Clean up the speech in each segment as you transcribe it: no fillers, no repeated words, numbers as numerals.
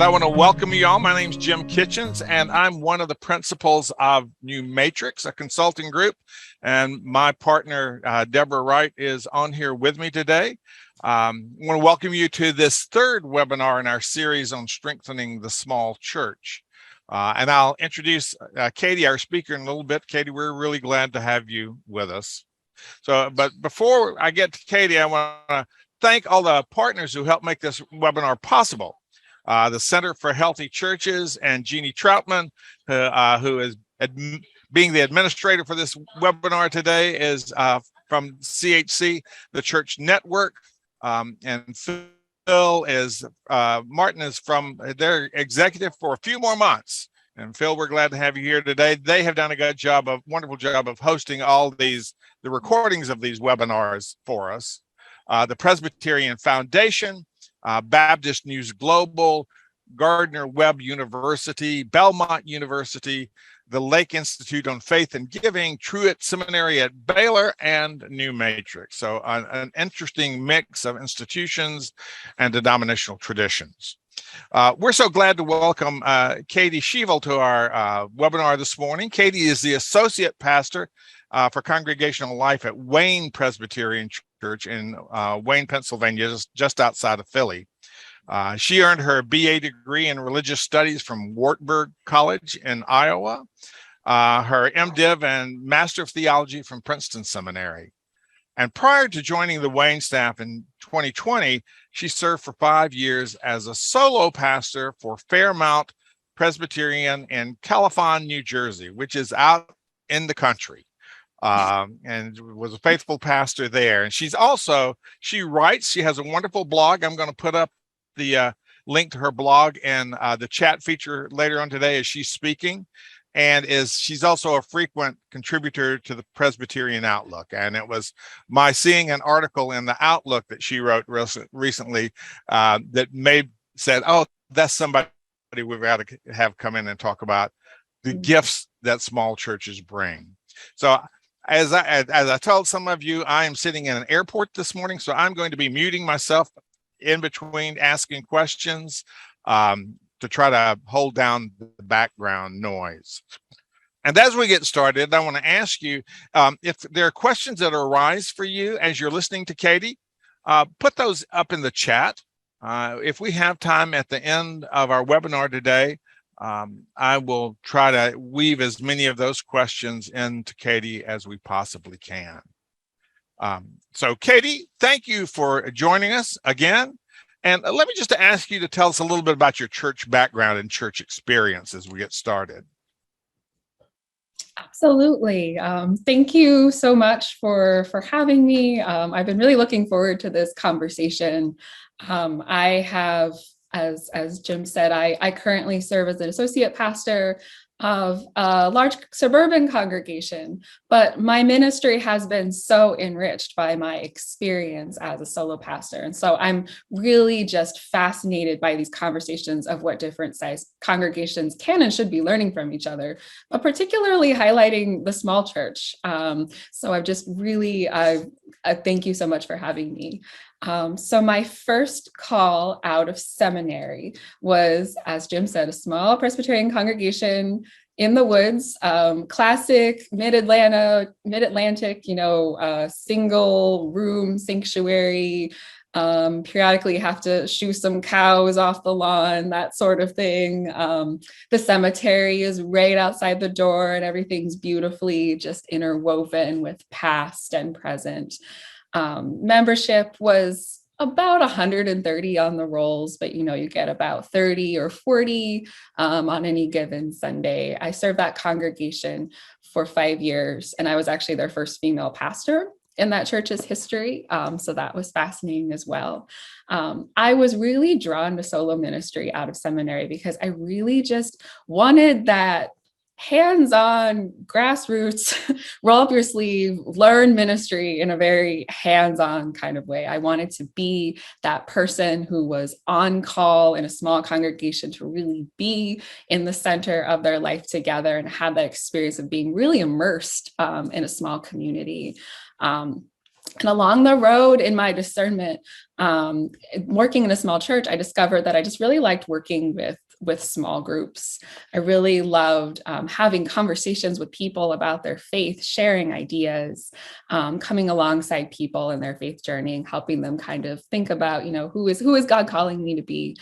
I want to welcome you all. My name's Jim Kitchens, and I'm one of the principals of New Matrix, a consulting group. And my partner, Deborah Wright, is on here with me today. I want to welcome you to this third webinar in our series on strengthening the small church. And I'll introduce Katy, our speaker, in a little bit. Katy, we're really glad to have you with us. But before I get to Katy, I want to thank all the partners who helped make this webinar possible. The Center for Healthy Churches and Jeannie Troutman, who is being the administrator for this webinar today, is from CHC, the Church Network, and Phil is, Martin is from their executive for a few more months. And Phil, we're glad to have you here today. They have done a wonderful job of hosting all the recordings of these webinars for us. The Presbyterian Foundation, Baptist News Global, Gardner Webb University, Belmont University, the Lake Institute on Faith and Giving, Truett Seminary at Baylor, and New Matrix. So an interesting mix of institutions and denominational traditions. We're so glad to welcome Katy Shevel to our webinar this morning. Katy is the associate pastor for congregational life at Wayne Presbyterian Church in Wayne, Pennsylvania, just outside of Philly. She earned her BA degree in religious studies from Wartburg College in Iowa, her MDiv and Master of Theology from Princeton Seminary. And prior to joining the Wayne staff in 2020, she served for 5 years as a solo pastor for Fairmount Presbyterian in Califon, New Jersey, which is out in the country. And was a faithful pastor there. And she writes, she has a wonderful blog. I'm going to put up the link to her blog and the chat feature later on today as she's speaking. And she's also a frequent contributor to the Presbyterian Outlook. And it was my seeing an article in the Outlook that she wrote recently that said, oh, that's somebody we've got to have come in and talk about the gifts that small churches bring. So as I told some of you, I am sitting in an airport this morning, so I'm going to be muting myself in between asking questions to try to hold down the background noise. And as we get started, I want to ask you if there are questions that arise for you as you're listening to Katy, put those up in the chat. If we have time at the end of our webinar today, I will try to weave as many of those questions into Katy as we possibly can. So Katy, thank you for joining us again. And let me just ask you to tell us a little bit about your church background and church experience as we get started. Absolutely. Thank you so much for having me. I've been really looking forward to this conversation. I have, as Jim said, I currently serve as an associate pastor of a large suburban congregation, but my ministry has been so enriched by my experience as a solo pastor. And so I'm really just fascinated by these conversations of what different size congregations can and should be learning from each other, but particularly highlighting the small church. So I've just really, thank you so much for having me. So my first call out of seminary was, as Jim said, a small Presbyterian congregation in the woods, classic mid-Atlantic, single room sanctuary, periodically have to shoo some cows off the lawn, that sort of thing. The cemetery is right outside the door and everything's beautifully just interwoven with past and present. Membership was about 130 on the rolls, but you get about 30 or 40 on any given Sunday. I served that congregation for 5 years, and I was actually their first female pastor in that church's history. So that was fascinating as well. I was really drawn to solo ministry out of seminary because I really just wanted that hands-on, grassroots, roll up your sleeve, learn ministry in a very hands-on kind of way. I wanted to be that person who was on call in a small congregation to really be in the center of their life together and have that experience of being really immersed in a small community. And along the road in my discernment, working in a small church, I discovered that I just really liked working with small groups. I really loved having conversations with people about their faith, sharing ideas, coming alongside people in their faith journey and helping them kind of think about, who is God calling me to be?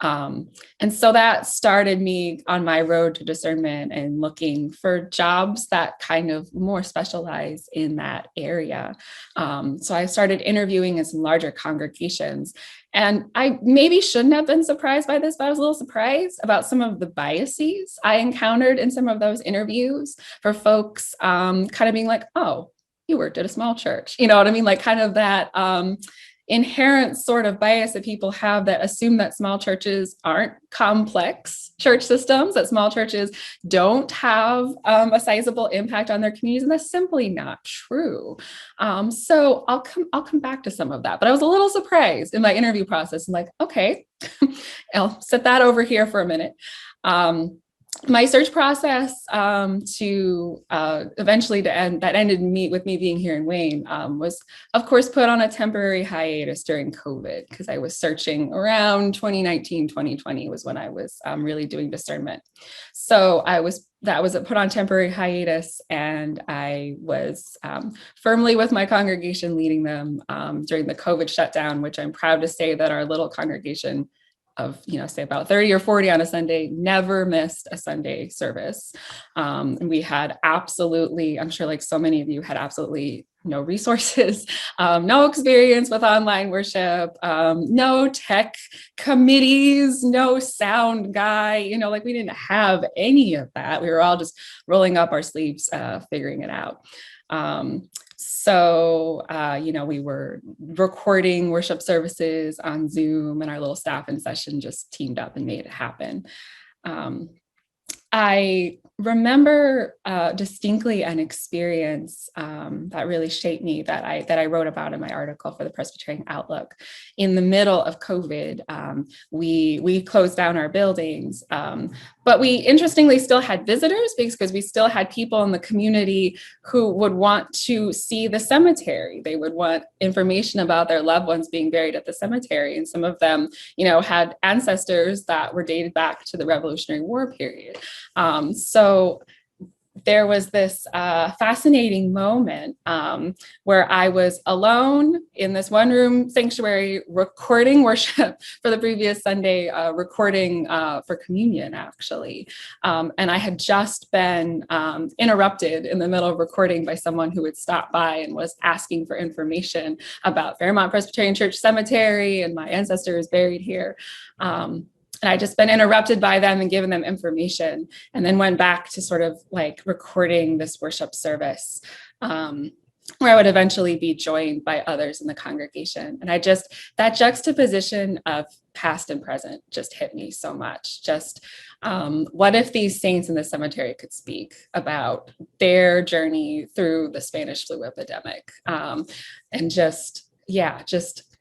And so that started me on my road to discernment and looking for jobs that kind of more specialize in that area. So I started interviewing in some larger congregations. And I maybe shouldn't have been surprised by this, but I was a little surprised about some of the biases I encountered in some of those interviews for folks kind of being like, oh, you worked at a small church. You know what I mean? Like kind of that inherent sort of bias that people have that assume that small churches aren't complex church systems, that small churches don't have a sizable impact on their communities, and that's simply not true. So I'll come back to some of that, but I was a little surprised in my interview process. I'm like, okay, I'll set that over here for a minute. My search process to eventually to end, that ended with me being here in Wayne, was of course put on a temporary hiatus during COVID, because I was searching around 2019, 2020 was when I was really doing discernment. So that was put on temporary hiatus, and I was firmly with my congregation leading them during the COVID shutdown, which I'm proud to say that our little congregation of, say about 30 or 40 on a Sunday, never missed a Sunday service. And we had absolutely, I'm sure like so many of you had absolutely no resources, no experience with online worship, no tech committees, no sound guy, like we didn't have any of that. We were all just rolling up our sleeves, figuring it out. So, we were recording worship services on Zoom, and our little staff in session just teamed up and made it happen. I remember distinctly an experience that really shaped me that I wrote about in my article for the Presbyterian Outlook. In the middle of COVID, we closed down our buildings, but we interestingly still had visitors because we still had people in the community who would want to see the cemetery. They would want information about their loved ones being buried at the cemetery, and some of them, had ancestors that were dated back to the Revolutionary War period. So there was this fascinating moment where I was alone in this one room sanctuary recording worship for the previous Sunday, recording for communion, actually. And I had just been interrupted in the middle of recording by someone who had stopped by and was asking for information about Fairmount Presbyterian Church Cemetery, and my ancestor is buried here. And I'd just been interrupted by them and given them information, and then went back to sort of like recording this worship service, where I would eventually be joined by others in the congregation. And that juxtaposition of past and present just hit me so much. Just what if these saints in the cemetery could speak about their journey through the Spanish flu epidemic, and just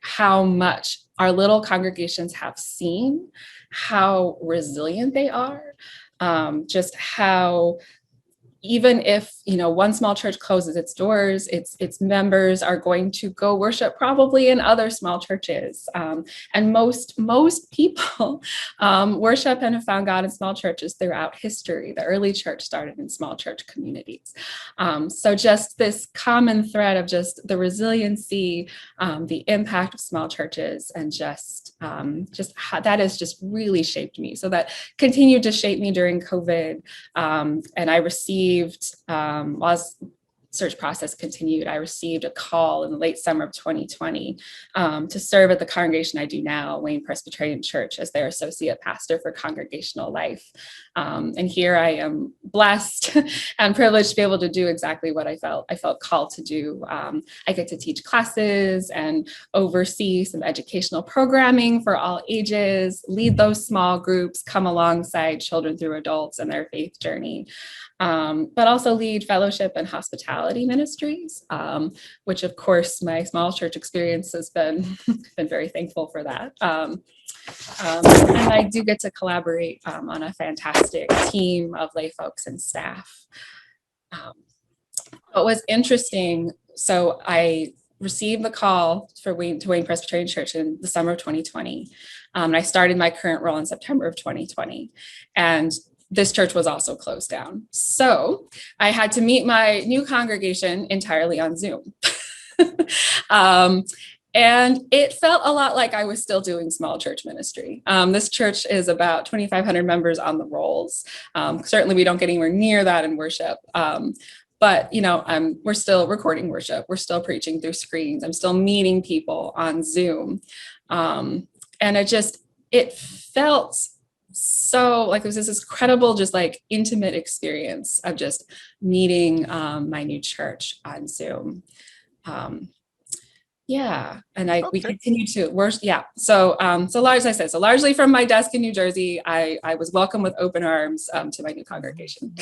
how much our little congregations have seen, how resilient they are, just how even if, one small church closes its doors, its members are going to go worship probably in other small churches. And most people worship and have found God in small churches throughout history. The early church started in small church communities. So just this common thread of just the resiliency, the impact of small churches, and just how that has just really shaped me. So that continued to shape me during COVID. And I received, while search process continued, I received a call in the late summer of 2020 to serve at the congregation I do now, Wayne Presbyterian Church, as their associate pastor for congregational life. And here I am, blessed and privileged to be able to do exactly what I felt called to do. I get to teach classes and oversee some educational programming for all ages, lead those small groups, come alongside children through adults and their faith journey. But also lead fellowship and hospitality ministries, which of course my small church experience has been very thankful for that. And I do get to collaborate on a fantastic team of lay folks and staff. What was interesting, so I received the call to Wayne Presbyterian Church in the summer of 2020. And I started my current role in September of 2020. And this church was also closed down. So I had to meet my new congregation entirely on Zoom. And it felt a lot like I was still doing small church ministry. This church is about 2,500 members on the rolls. Certainly we don't get anywhere near that in worship. But we're still recording worship. We're still preaching through screens. I'm still meeting people on Zoom. And it felt so like it was this incredible, just like intimate experience of just meeting my new church on Zoom. And we continue to worship. Yeah. So largely, as I said, largely from my desk in New Jersey, I was welcomed with open arms to my new congregation.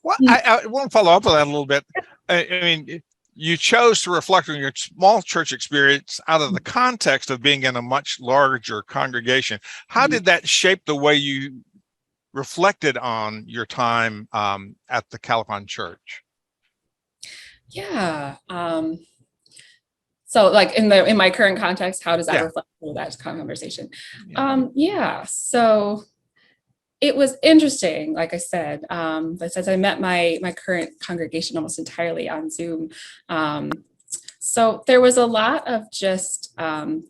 Well, I want to follow up on that a little bit. I mean, you chose to reflect on your small church experience out of the context of being in a much larger congregation. How did that shape the way you reflected on your time at the Califon church? Yeah. So like in my current context, how does that reflect on that conversation? So it was interesting, like I said, since I met my current congregation almost entirely on Zoom. So there was a lot of just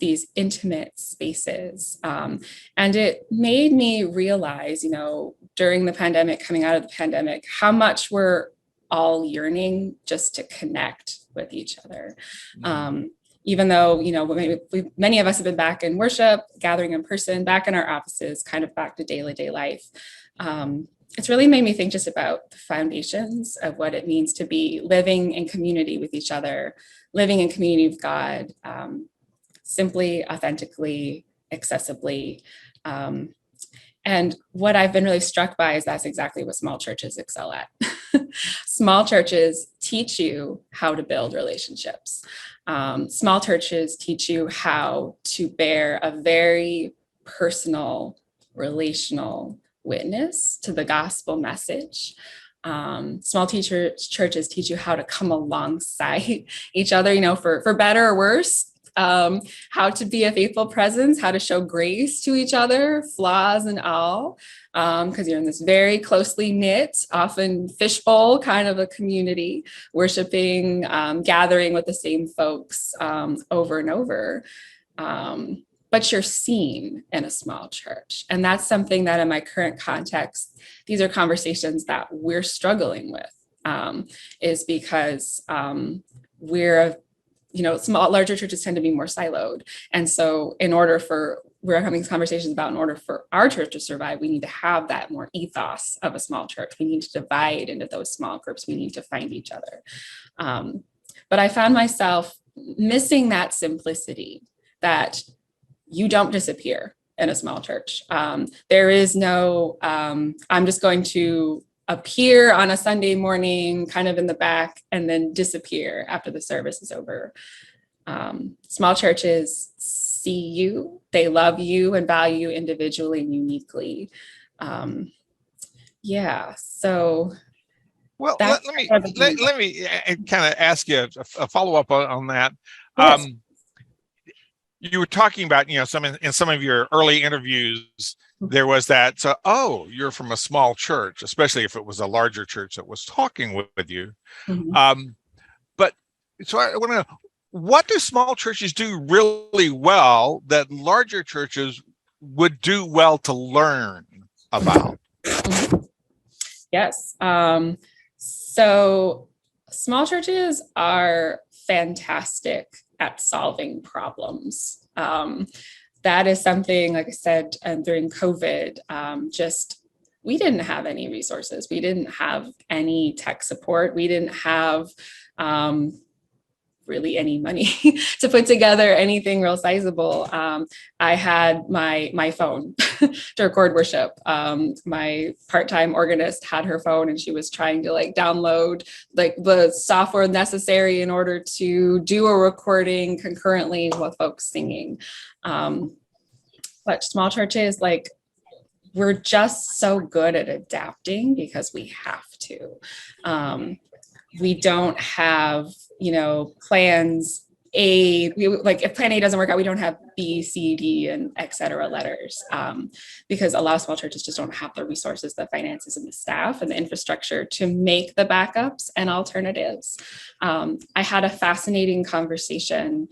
these intimate spaces. And it made me realize, during the pandemic, coming out of the pandemic, how much we're all yearning just to connect with each other. Even though, many of us have been back in worship, gathering in person, back in our offices, kind of back to day-to-day life. It's really made me think just about the foundations of what it means to be living in community with each other, living in community with God, simply, authentically, accessibly. And what I've been really struck by is that's exactly what small churches excel at. Small churches teach you how to build relationships. Small churches teach you how to bear a very personal, relational witness to the gospel message. Small churches teach you how to come alongside each other, for better or worse. How to be a faithful presence, how to show grace to each other, flaws and all, because you're in this very closely knit, often fishbowl kind of a community, worshiping, gathering with the same folks over and over. But you're seen in a small church. And that's something that in my current context, these are conversations that we're struggling with, is because larger churches tend to be more siloed. And so we're having these conversations about, in order for our church to survive, we need to have that more ethos of a small church. We need to divide into those small groups. We need to find each other. But I found myself missing that simplicity, that you don't disappear in a small church. There is no, I'm just going to appear on a Sunday morning, kind of in the back, and then disappear after the service is over. Small churches see you, they love you and value you individually and uniquely. So. Well, let me kind of ask you a follow-up on that. Yes. You were talking about, in some of your early interviews, there was that, you're from a small church, especially if it was a larger church that was talking with you. Mm-hmm. So I want to know, what do small churches do really well that larger churches would do well to learn about? Mm-hmm. Yes. So small churches are fantastic at solving problems. That is something, like I said, during COVID, we didn't have any resources. We didn't have any tech support. We didn't have really any money to put together anything real sizable. I had my phone to record worship. My part-time organist had her phone, and she was trying to download the software necessary in order to do a recording concurrently with folks singing. But small churches, we're just so good at adapting because we have to. We don't have plans A, like if plan A doesn't work out, we don't have B, C, D, and et cetera letters, because a lot of small churches just don't have the resources, the finances, and the staff and the infrastructure to make the backups and alternatives. I had a fascinating conversation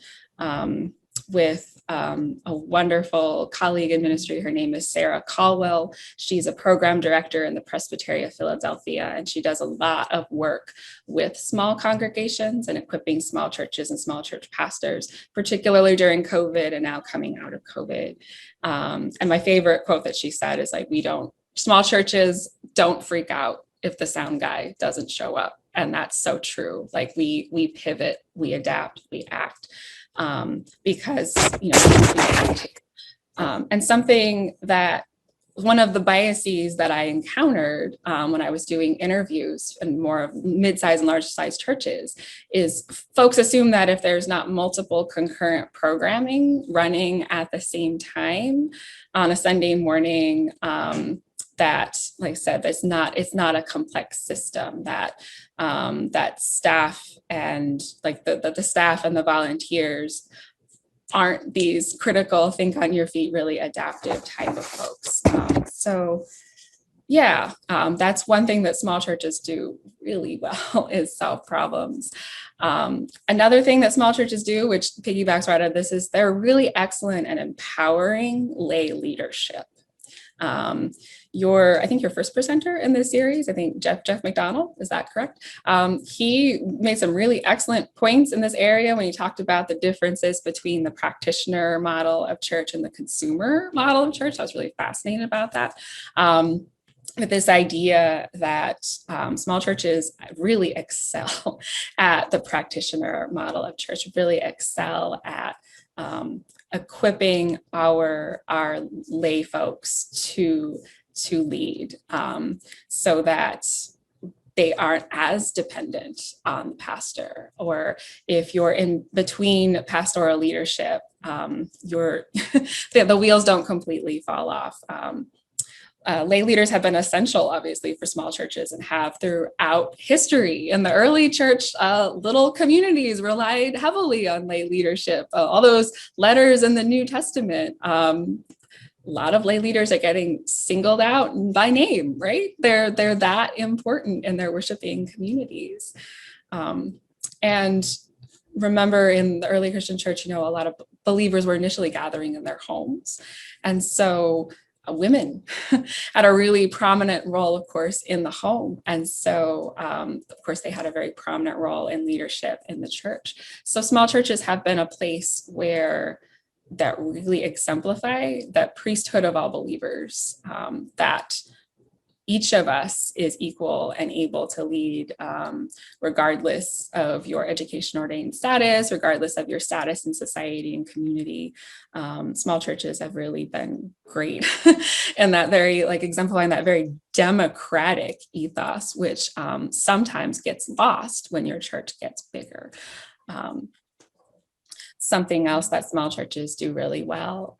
with a wonderful colleague in ministry. Her name is Sarah Caldwell. She's a program director in the Presbyterian of Philadelphia, and she does a lot of work with small congregations and equipping small churches and small church pastors, particularly during COVID and now coming out of COVID. And my favorite quote that she said is like, small churches don't freak out if the sound guy doesn't show up. And that's so true. Like we pivot, we adapt, we act. Because, and something that one of the biases that I encountered when I was doing interviews in more mid-sized and large-sized churches is folks assume that if there's not multiple concurrent programming running at the same time on a Sunday morning, that, like I said, it's not a complex system, that staff and like the staff and the volunteers aren't these critical, think on your feet, really adaptive type of folks. That's one thing that small churches do really well is solve problems. Another thing that small churches do, which piggybacks right on this, is they're really excellent at empowering lay leadership. I think your first presenter in this series, I think Jeff McDonald, is that correct? He made some really excellent points in this area when he talked about the differences between the practitioner model of church and the consumer model of church. I was really fascinated about that. With this idea that small churches really excel at the practitioner model of church, really excel at equipping our lay folks to lead, so that they aren't as dependent on the pastor. Or if you're in between pastoral leadership, the wheels don't completely fall off. Lay leaders have been essential, obviously, for small churches and have throughout history. In the early church, little communities relied heavily on lay leadership. All those letters in the New Testament, a lot of lay leaders are getting singled out by name, right? They're that important in their worshiping communities. And remember, in the early Christian church, a lot of believers were initially gathering in their homes. And so women had a really prominent role, of course, in the home. And so, of course, they had a very prominent role in leadership in the church. So small churches have been a place that really exemplify that priesthood of all believers, that each of us is equal and able to lead, regardless of your education ordained status, regardless of your status in society and community. Small churches have really been great and that very, exemplifying that very democratic ethos, which sometimes gets lost when your church gets bigger. Something else that small churches do really well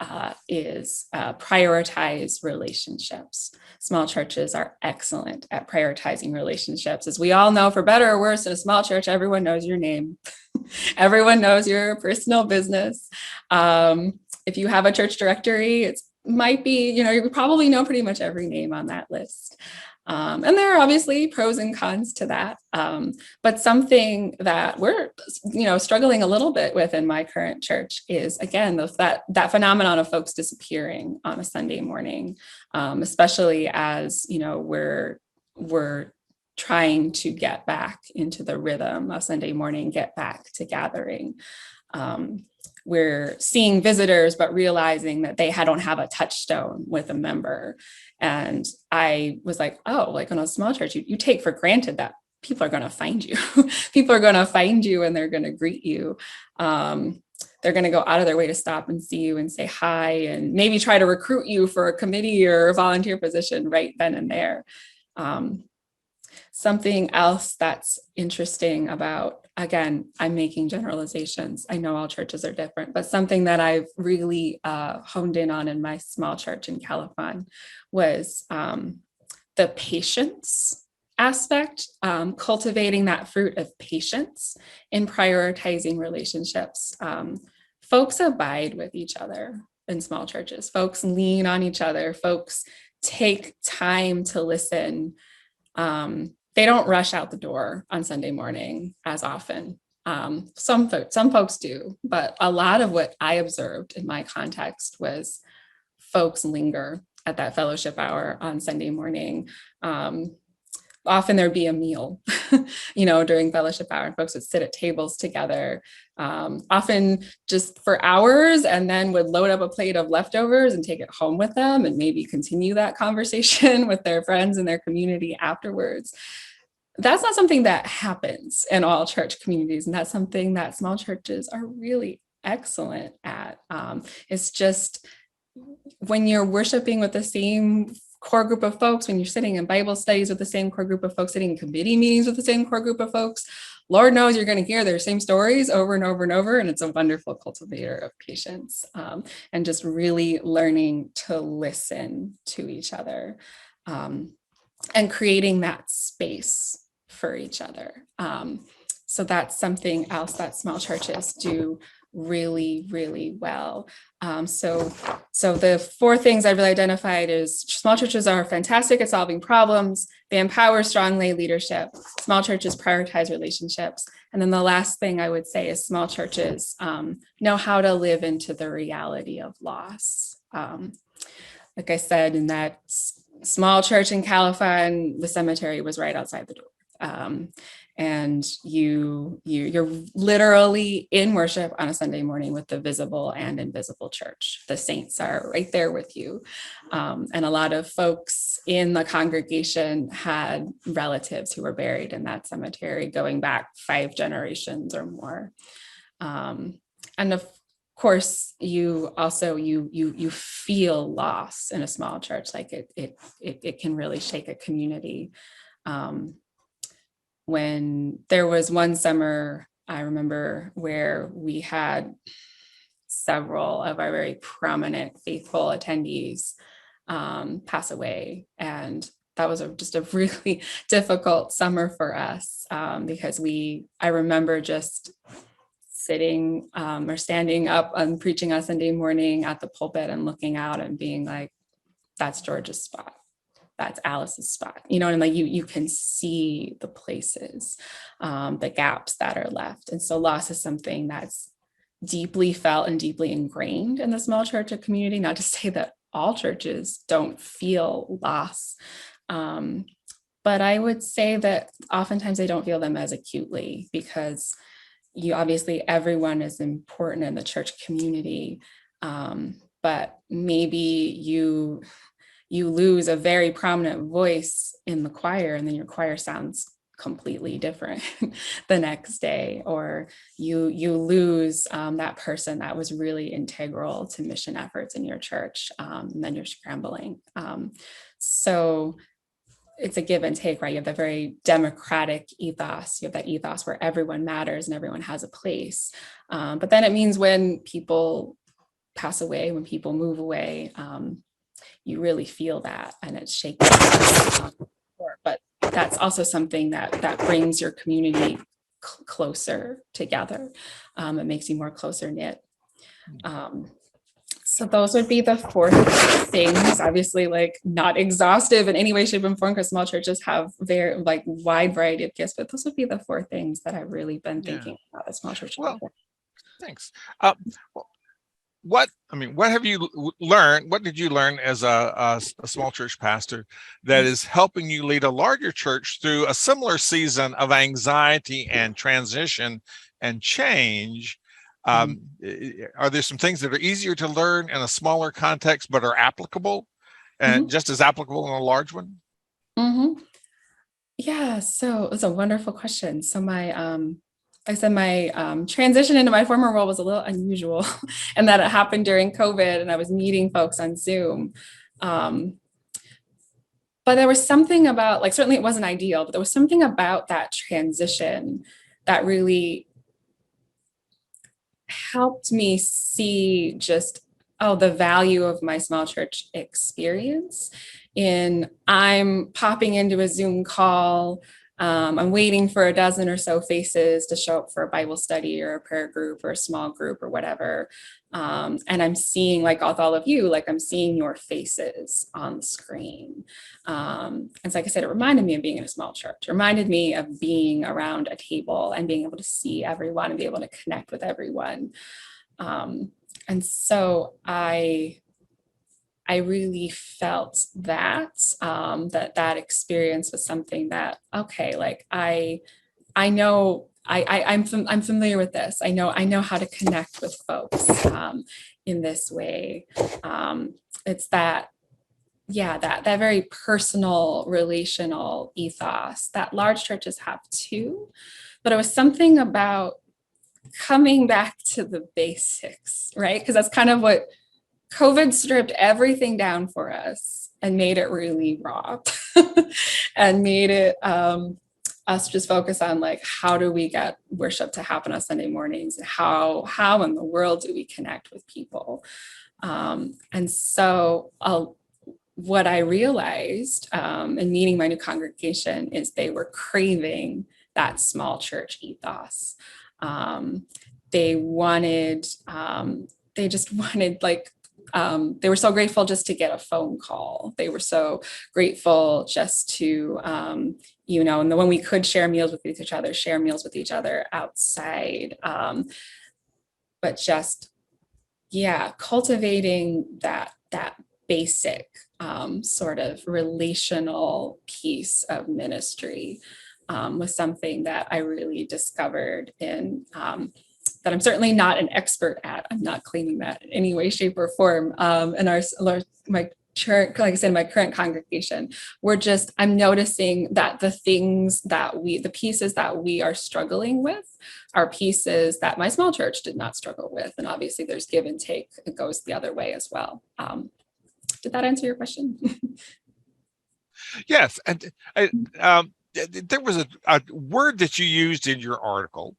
is prioritize relationships. Small churches are excellent at prioritizing relationships. As we all know, for better or worse, in a small church, everyone knows your name. Everyone knows your personal business. If you have a church directory, it might be, you probably know pretty much every name on that list. And there are obviously pros and cons to that. But something that we're, struggling a little bit with in my current church is, again, that phenomenon of folks disappearing on a Sunday morning, especially as, we're trying to get back into the rhythm of Sunday morning, get back to gathering. We're seeing visitors, but realizing that they don't have a touchstone with a member. And I was like, in a small church, you take for granted that people are going to find you. People are going to find you and they're going to greet you. They're going to go out of their way to stop and see you and say hi and maybe try to recruit you for a committee or a volunteer position right then and there. Something else that's interesting about, again, I'm making generalizations. I know all churches are different, but something that I've really honed in on in my small church in Califon was the patience aspect, cultivating that fruit of patience in prioritizing relationships. Folks abide with each other in small churches. Folks lean on each other. Folks take time to listen. They don't rush out the door on Sunday morning as often. Some folks do, but a lot of what I observed in my context was folks linger at that fellowship hour on Sunday morning. Often there'd be a meal, during fellowship hour, and folks would sit at tables together, often just for hours, and then would load up a plate of leftovers and take it home with them and maybe continue that conversation with their friends and their community afterwards. That's not something that happens in all church communities, and that's something that small churches are really excellent at. It's just when you're worshiping with the same core group of folks, when you're sitting in Bible studies with the same core group of folks, sitting in committee meetings with the same core group of folks, Lord knows you're going to hear their same stories over and over and over. And it's a wonderful cultivator of patience, and just really learning to listen to each other, and creating that space for each other. So that's something else that small churches do really, really well. So the 4 things I've really identified is small churches are fantastic at solving problems. They empower strong lay leadership. Small churches prioritize relationships. And then the last thing I would say is small churches know how to live into the reality of loss. Like I said, in that small church in Califon, the cemetery was right outside the door. And you're literally in worship on a Sunday morning with the visible and invisible church. The saints are right there with you. And a lot of folks in the congregation had relatives who were buried in that cemetery going back 5 generations or more. And of course, you also you feel loss in a small church. Like it can really shake a community. When there was one summer, I remember, where we had several of our very prominent faithful attendees pass away. And that was just a really difficult summer for us, because I remember just sitting or standing up and preaching on Sunday morning at the pulpit and looking out and being like, that's George's spot. That's Alice's spot, and like you can see the places, the gaps that are left. And so loss is something that's deeply felt and deeply ingrained in the small church community. Not to say that all churches don't feel loss, but I would say that oftentimes they don't feel them as acutely, because obviously everyone is important in the church community, but maybe you lose a very prominent voice in the choir, and then your choir sounds completely different the next day, or you lose that person that was really integral to mission efforts in your church, and then you're scrambling. So it's a give and take, right? You have that very democratic ethos. You have that ethos where everyone matters and everyone has a place. But then it means when people pass away, when people move away, you really feel that, and it shakes. But that's also something that brings your community closer together. It makes you more closer knit. So those would be the 4 things. Obviously, like not exhaustive in any way, shape, and form, because small churches have very wide variety of gifts. But those would be the 4 things that I've really been thinking about as small church. Well, thanks. What have you learned? What did you learn as a small church pastor that is helping you lead a larger church through a similar season of anxiety and transition and change? Are there some things that are easier to learn in a smaller context but are applicable and just as applicable in a large one? Yeah, so it's a wonderful question. So like I said, my transition into my former role was a little unusual and that it happened during COVID, and I was meeting folks on Zoom. But there was something about, certainly it wasn't ideal, but there was something about that transition that really helped me see just, the value of my small church experience I'm popping into a Zoom call. I'm waiting for a dozen or so faces to show up for a Bible study or a prayer group or a small group or whatever. And I'm seeing, like with all of you, like I'm seeing your faces on the screen. And so, like I said, it reminded me of being in a small church. It reminded me of being around a table and being able to see everyone and be able to connect with everyone. And so I really felt that that experience was something that, okay, like I know I'm familiar with this. I know how to connect with folks in this way. It's that, yeah, that very personal, relational ethos that large churches have too. But it was something about coming back to the basics, right? Because that's kind of what COVID stripped everything down for us and made it really raw and made it us just focus on, like, how do we get worship to happen on Sunday mornings? How in the world do we connect with people? And so what I realized in meeting my new congregation is they were craving that small church ethos. They just wanted, like, they were so grateful just to get a phone call. They were so grateful just to, and when we could share meals with each other outside. But just, yeah, cultivating that basic sort of relational piece of ministry was something that I really discovered in that I'm certainly not an expert at. I'm not claiming that in any way, shape, or form. In my church, like I said, my current congregation, I'm noticing that the pieces that we are struggling with are pieces that my small church did not struggle with. And obviously there's give and take. It goes the other way as well. Did that answer your question? Yes. And there was a word that you used in your article.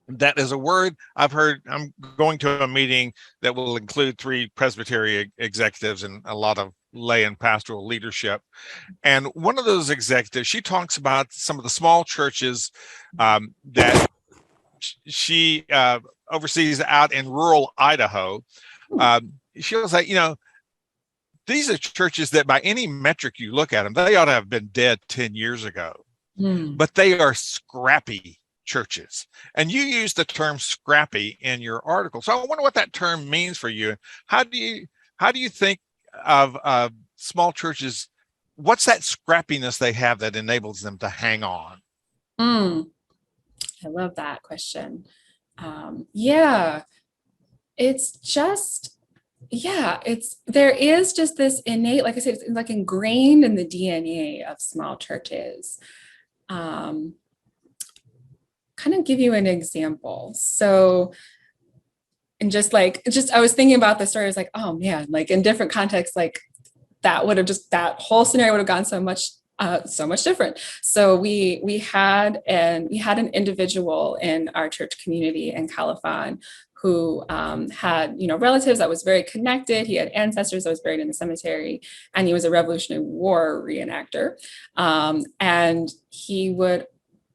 That is a word I've heard. I'm going to a meeting that will include 3 Presbyterian executives and a lot of lay and pastoral leadership. And one of those executives, she talks about some of the small churches that she oversees out in rural Idaho. She was like, these are churches that by any metric you look at them, they ought to have been dead 10 years ago, but they are scrappy churches. And you use the term scrappy in your article. So I wonder what that term means for you. How do you think of small churches? What's that scrappiness they have that enables them to hang on? I love that question. It's just, there is just this innate, like I said, it's like ingrained in the DNA of small churches. Kind of give you an example. So, and I was thinking about this story. I was like, oh man, like in different contexts, like that whole scenario would have gone so much different. So we had an individual in our church community in Califon who had, relatives that was very connected. He had ancestors that was buried in the cemetery, and he was a Revolutionary War reenactor. And he would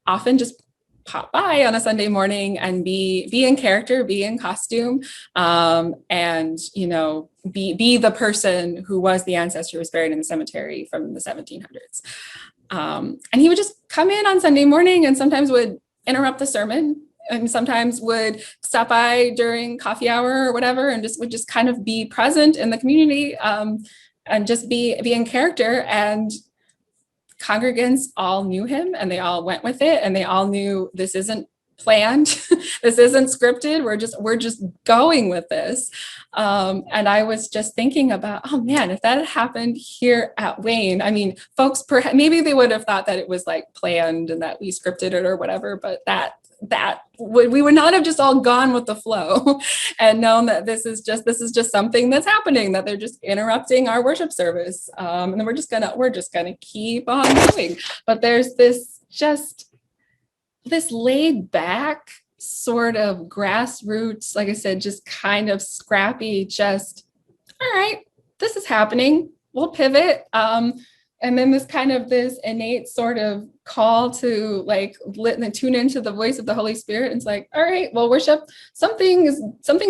often just pop by on a Sunday morning and be in character, be in costume, and be the person who was the ancestor who was buried in the cemetery from the 1700s. And he would just come in on Sunday morning and sometimes would interrupt the sermon and sometimes would stop by during coffee hour or whatever and would just kind of be present in the community and just be in character. And congregants all knew him and they all went with it, and they all knew this isn't planned, this isn't scripted, we're just going with this. And I was just thinking about, oh man, if that had happened here at Wayne, I mean, folks maybe they would have thought that it was like planned and that we scripted it or whatever, but we would not have just all gone with the flow and known that this is just something that's happening, that they're just interrupting our worship service, and then we're just gonna keep on going. But there's this laid back sort of grassroots, like I said, just kind of scrappy, just all right, this is happening. we'll pivot. And then this innate sort of call to like tune into the voice of the Holy Spirit. And it's like, all right, well, worship, something's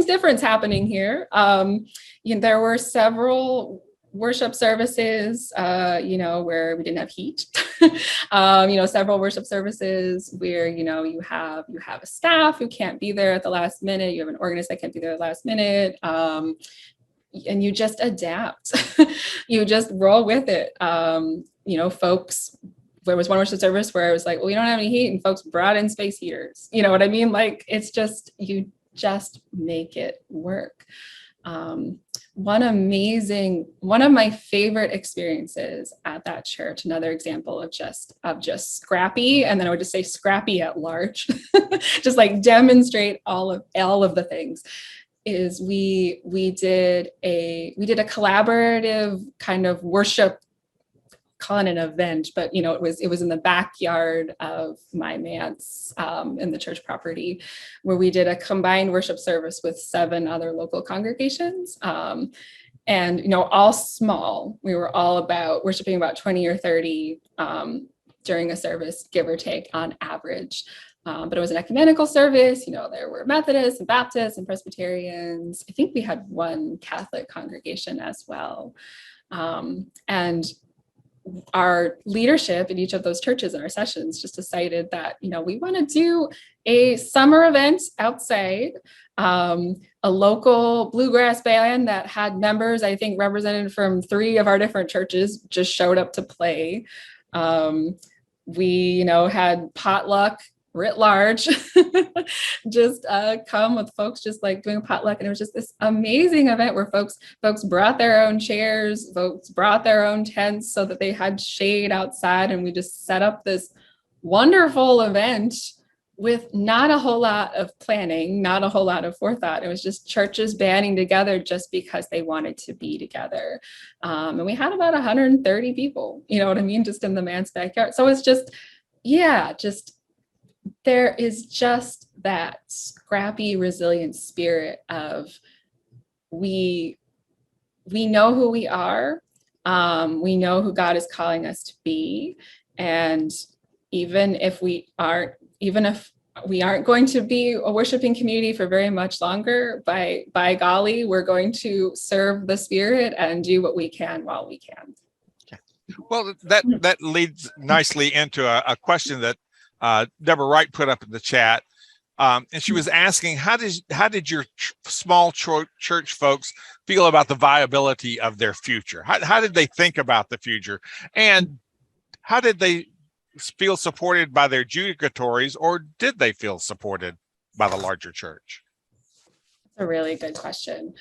different's happening here. There were several worship services, where we didn't have heat. Several worship services where, you have a staff who can't be there at the last minute. You have an organist that can't be there at the last minute. And you just adapt. You just roll with it. Folks, there was one worship service where I was like, well, we don't have any heat, and folks brought in space heaters. You know what I mean? Like, it's just, you just make it work. One of my favorite experiences at that church, another example of just scrappy, and then I would just say scrappy at large, just like demonstrate all of the things, is we did a collaborative kind of worship, calling it an event, but it was in the backyard of my manse in the church property, where we did a combined worship service with 7 other local congregations, and all small. We were all about worshiping about 20 or 30 during a service, give or take, on average. But it was an ecumenical service. There were Methodists and Baptists and Presbyterians. I think we had one Catholic congregation as well. And our leadership in each of those churches in our sessions just decided that, we want to do a summer event outside. A local bluegrass band that had members, I think, represented from 3 of our different churches just showed up to play. We, had potluck writ large, just come with folks just like doing a potluck. And it was just this amazing event where folks brought their own chairs, folks brought their own tents so that they had shade outside. And we just set up this wonderful event with not a whole lot of planning, not a whole lot of forethought. It was just churches banding together just because they wanted to be together. And we had about 130 people, just in the man's backyard. So it's just, there is just that scrappy, resilient spirit of we know who we are. We know who God is calling us to be. And even if we aren't going to be a worshiping community for very much longer, by golly, we're going to serve the Spirit and do what we can while we can. Well, that leads nicely into a question that Deborah Wright put up in the chat, and she was asking, how did your small church folks feel about the viability of their future? How did they think about the future, and how did they feel supported by their judicatories, or did they feel supported by the larger church? That's a really good question.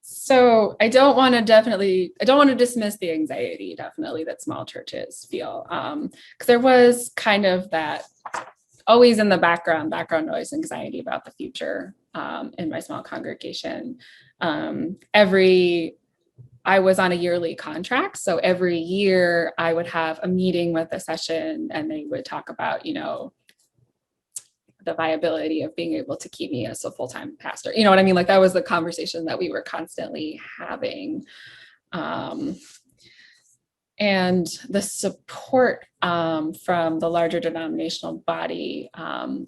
So I don't want to dismiss the anxiety, definitely, that small churches feel, because there was kind of that always in the background noise, anxiety about the future in my small congregation. I was on a yearly contract, so every year I would have a meeting with a session, and they would talk about, the viability of being able to keep me as a full-time pastor. You know what I mean? Like, that was the conversation that we were constantly having. And the support from the larger denominational body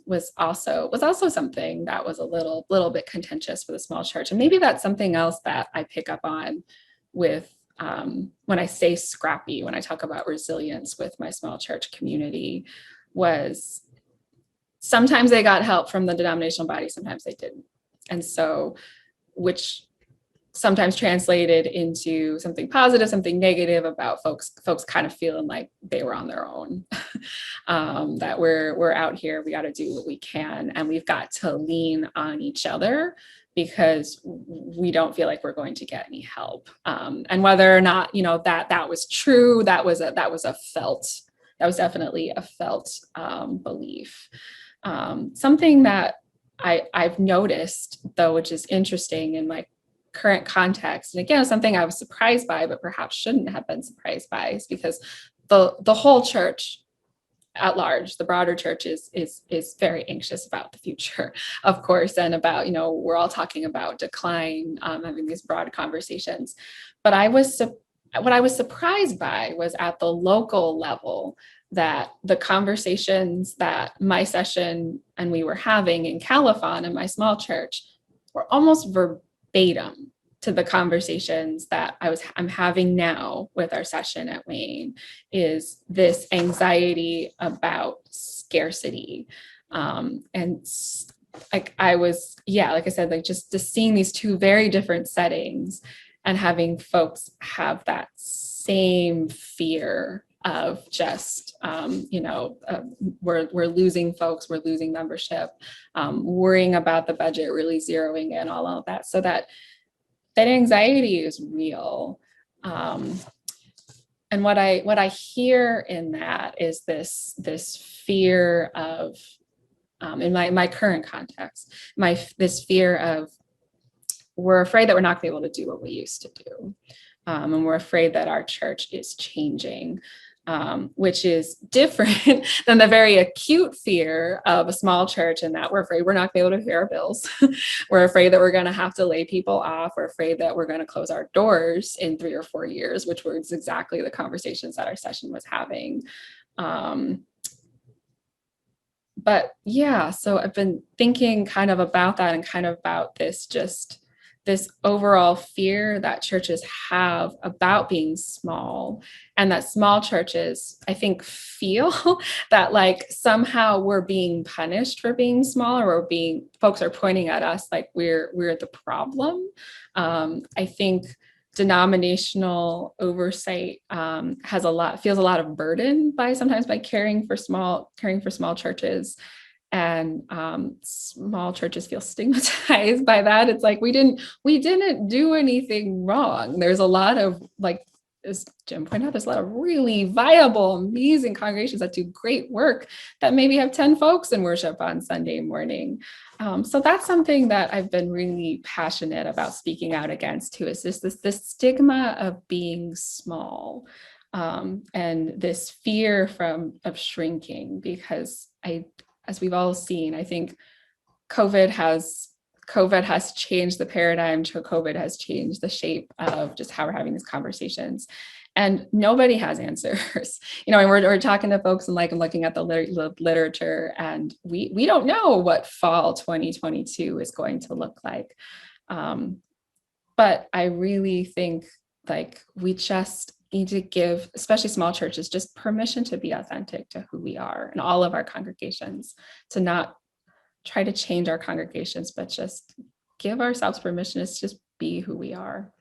was also something that was a little bit contentious for the small church. And maybe that's something else that I pick up on with when I say scrappy, when I talk about resilience with my small church community, was sometimes they got help from the denominational body, sometimes they didn't. And so, which sometimes translated into something positive, something negative about folks kind of feeling like they were on their own, that we're out here, we got to do what we can, and we've got to lean on each other because we don't feel like we're going to get any help. And whether or not, that was true, that was definitely a felt belief. Something that I've noticed, though, which is interesting in my current context, and again, something I was surprised by, but perhaps shouldn't have been surprised by, is because the whole church at large, the broader church is very anxious about the future, of course, and about, we're all talking about decline, having these broad conversations. But what I was surprised by was at the local level, that the conversations that my session and we were having in Califon in my small church were almost verbatim to the conversations that I'm having now with our session at Wayne, is this anxiety about scarcity. And like I said, like just seeing these two very different settings and having folks have that same fear of just, we're losing folks, we're losing membership, worrying about the budget, really zeroing in all of that. So that anxiety is real. And what I hear in that is this fear of, in my current context, this fear of, we're afraid that we're not going to be able to do what we used to do. And we're afraid that our church is changing, which is different than the very acute fear of a small church, and that we're afraid we're not going to be able to pay our bills. We're afraid that we're going to have to lay people off. We're afraid that we're going to close our doors in 3 or 4 years, which was exactly the conversations that our session was having. But yeah, so I've been thinking kind of about that, and kind of about this overall fear that churches have about being small, and that small churches, I think, feel that like somehow we're being punished for being small, or folks are pointing at us like we're the problem. I think denominational oversight feels a lot of burden sometimes by caring for small churches. And small churches feel stigmatized by that. It's like we didn't do anything wrong. There's a lot of, like, as Jim pointed out, there's a lot of really viable, amazing congregations that do great work that maybe have 10 folks in worship on Sunday morning. So that's something that I've been really passionate about speaking out against too, is this stigma of being small, and this fear of shrinking, because as we've all seen, I think COVID has changed the paradigm. COVID has changed the shape of just how we're having these conversations, and nobody has answers. And we're talking to folks, and I'm looking at the literature, and we don't know what fall 2022 is going to look like. But I really think we just need to give, especially small churches, just permission to be authentic to who we are in all of our congregations, to not try to change our congregations, but just give ourselves permission to just be who we are.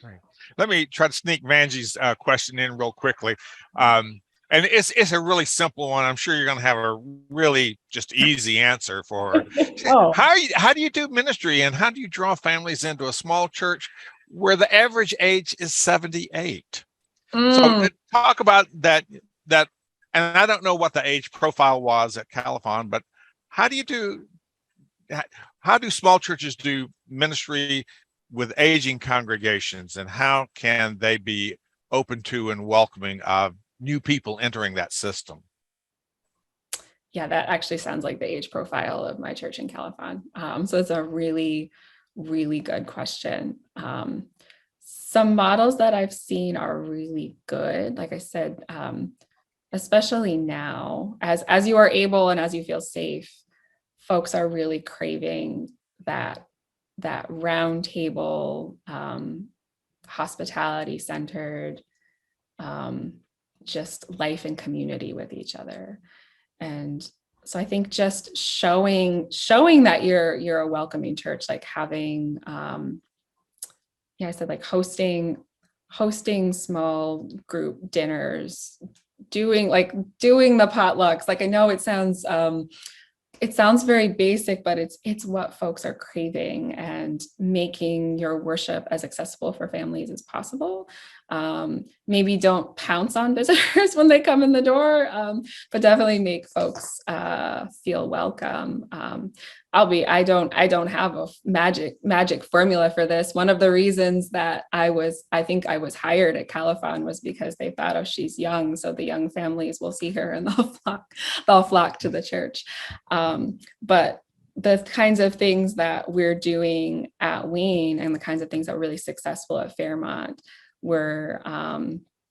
Right. Let me try to sneak Vanjie's question in real quickly. And it's a really simple one. I'm sure you're going to have a really just easy answer for her. Oh. How do you do ministry, and how do you draw families into a small church where the average age is 78? So talk about that, and I don't know what the age profile was at Califon, but how do small churches do ministry with aging congregations, and how can they be open to and welcoming of new people entering that system? Yeah, that actually sounds like the age profile of my church in Califon. So it's a really, really good question. Some models that I've seen are really good. Like I said, especially now, as you are able and as you feel safe, folks are really craving that round table, hospitality centered, just life and community with each other. And so I think just showing that you're a welcoming church, like having, I said, like hosting small group dinners, doing the potlucks. Like, I know it sounds very basic, but it's what folks are craving, and making your worship as accessible for families as possible. Maybe don't pounce on visitors when they come in the door, but definitely make folks feel welcome. I don't have a magic formula for this. One of the reasons that I think I was hired at Califon was because they thought, oh, she's young, so the young families will see her and they'll flock to the church. But the kinds of things that we're doing at Wayne and the kinds of things that were really successful at Fairmount were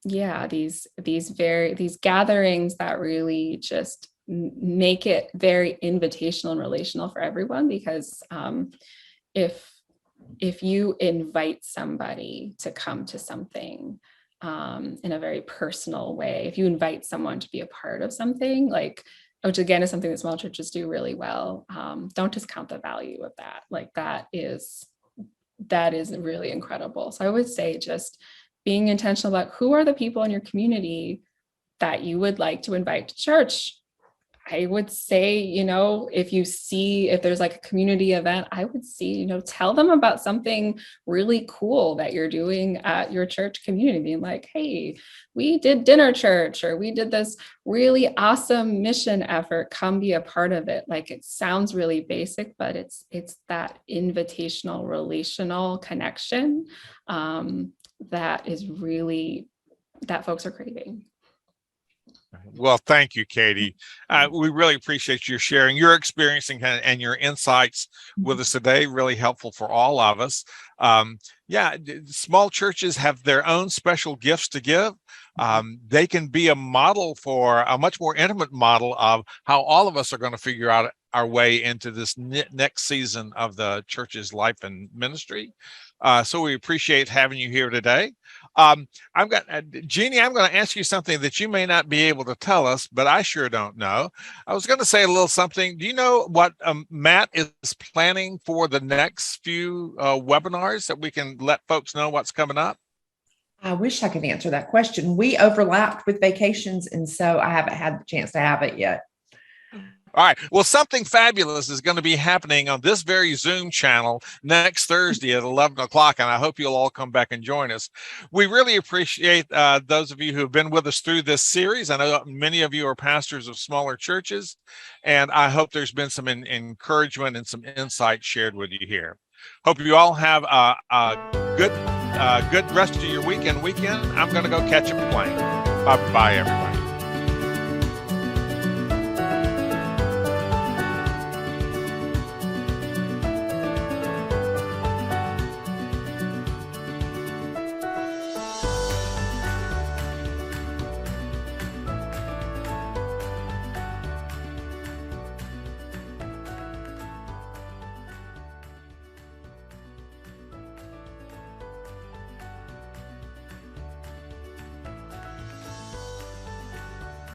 these gatherings that really just make it very invitational and relational for everyone, because if you invite somebody to come to something in a very personal way, if you invite someone to be a part of something, like, which again is something that small churches do really well, don't discount the value of that. Like that is really incredible. So I would say just being intentional about who are the people in your community that you would like to invite to church. I would say, if there's like a community event, I would see, tell them about something really cool that you're doing at your church community, being like, hey, we did dinner church, or we did this really awesome mission effort, come be a part of it. Like, it sounds really basic, but it's that invitational, relational connection that folks are craving. Well, thank you, Katy. We really appreciate you sharing your experience and your insights with us today. Really helpful for all of us. Small churches have their own special gifts to give. They can be a model for a much more intimate model of how all of us are going to figure out our way into this next season of the church's life and ministry. So we appreciate having you here today. Jeannie, I'm going to ask you something that you may not be able to tell us, but I sure don't know. I was going to say a little something. Do you know what Matt is planning for the next few webinars, that we can let folks know what's coming up? I wish I could answer that question. We overlapped with vacations, and so I haven't had the chance to have it yet. All right. Well, something fabulous is going to be happening on this very Zoom channel next Thursday at 11 o'clock, and I hope you'll all come back and join us. We really appreciate those of you who have been with us through this series. I know many of you are pastors of smaller churches, and I hope there's been some encouragement and some insight shared with you here. Hope you all have a good rest of your weekend. I'm going to go catch a plane. Bye, everybody.